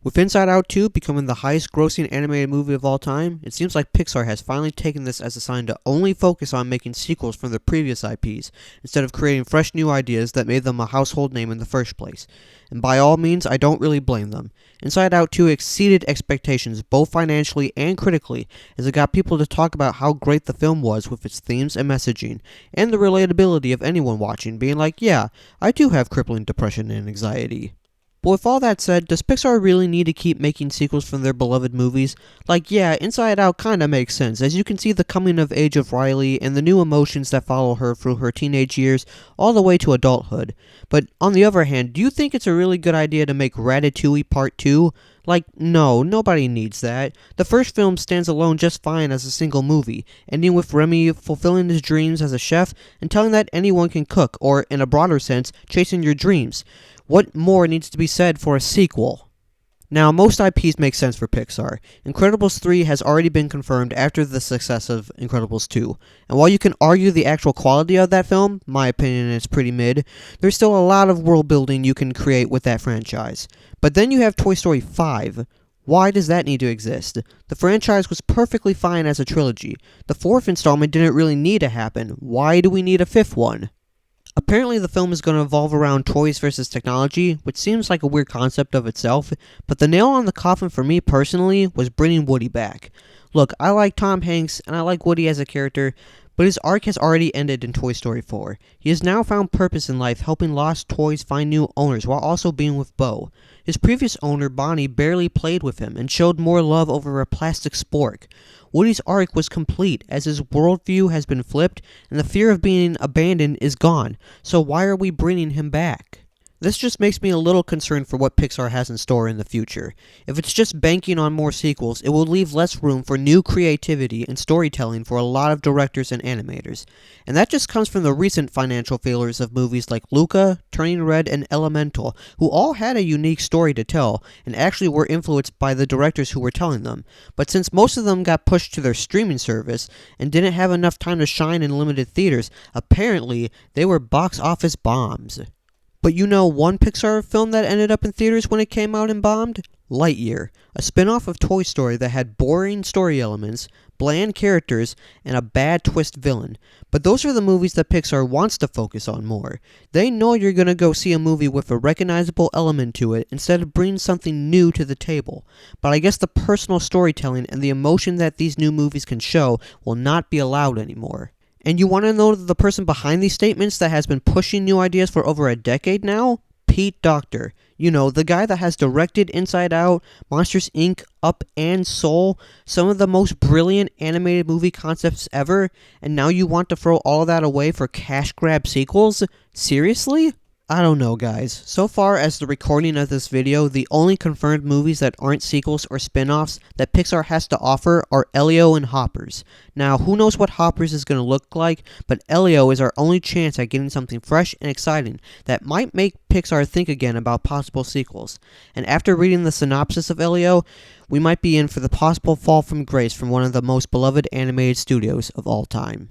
With Inside Out 2 becoming the highest grossing animated movie of all time, it seems like Pixar has finally taken this as a sign to only focus on making sequels from their previous IPs, instead of creating fresh new ideas that made them a household name in the first place. And by all means, I don't really blame them. Inside Out 2 exceeded expectations both financially and critically, as it got people to talk about how great the film was with its themes and messaging, and the relatability of anyone watching being like, yeah, I do have crippling depression and anxiety. But with all that said, does Pixar really need to keep making sequels from their beloved movies? Like, yeah, Inside Out kinda makes sense, as you can see the coming of age of Riley and the new emotions that follow her through her teenage years all the way to adulthood. But on the other hand, do you think it's a really good idea to make Ratatouille Part 2? Like, no, nobody needs that. The first film stands alone just fine as a single movie, ending with Remy fulfilling his dreams as a chef and telling that anyone can cook, or, in a broader sense, chasing your dreams. What more needs to be said for a sequel? Now, most IPs make sense for Pixar. Incredibles 3 has already been confirmed after the success of Incredibles 2. And while you can argue the actual quality of that film, my opinion is pretty mid, there's still a lot of world building you can create with that franchise. But then you have Toy Story 5. Why does that need to exist? The franchise was perfectly fine as a trilogy. The fourth installment didn't really need to happen. Why do we need a fifth one? Apparently the film is going to evolve around toys versus technology, which seems like a weird concept of itself, but the nail on the coffin for me personally was bringing Woody back. Look, I like Tom Hanks and I like Woody as a character, but his arc has already ended in Toy Story 4. He has now found purpose in life helping lost toys find new owners while also being with Bo. His previous owner, Bonnie, barely played with him and showed more love over a plastic spork. Woody's arc was complete, as his worldview has been flipped and the fear of being abandoned is gone, so why are we bringing him back? This just makes me a little concerned for what Pixar has in store in the future. If it's just banking on more sequels, it will leave less room for new creativity and storytelling for a lot of directors and animators. And that just comes from the recent financial failures of movies like Luca, Turning Red, and Elemental, who all had a unique story to tell, and actually were influenced by the directors who were telling them. But since most of them got pushed to their streaming service, and didn't have enough time to shine in limited theaters, apparently they were box office bombs. But you know one Pixar film that ended up in theaters when it came out and bombed? Lightyear, a spin-off of Toy Story that had boring story elements, bland characters, and a bad twist villain. But those are the movies that Pixar wants to focus on more. They know you're gonna go see a movie with a recognizable element to it instead of bringing something new to the table. But I guess the personal storytelling and the emotion that these new movies can show will not be allowed anymore. And you want to know the person behind these statements that has been pushing new ideas for over a decade now? Pete Docter. You know, the guy that has directed Inside Out, Monsters Inc., Up, and Soul, some of the most brilliant animated movie concepts ever, and now you want to throw all that away for cash grab sequels? Seriously? I don't know, guys. So far as the recording of this video, the only confirmed movies that aren't sequels or spin-offs that Pixar has to offer are Elio and Hoppers. Now, who knows what Hoppers is going to look like, but Elio is our only chance at getting something fresh and exciting that might make Pixar think again about possible sequels. And after reading the synopsis of Elio, we might be in for the possible fall from grace from one of the most beloved animated studios of all time.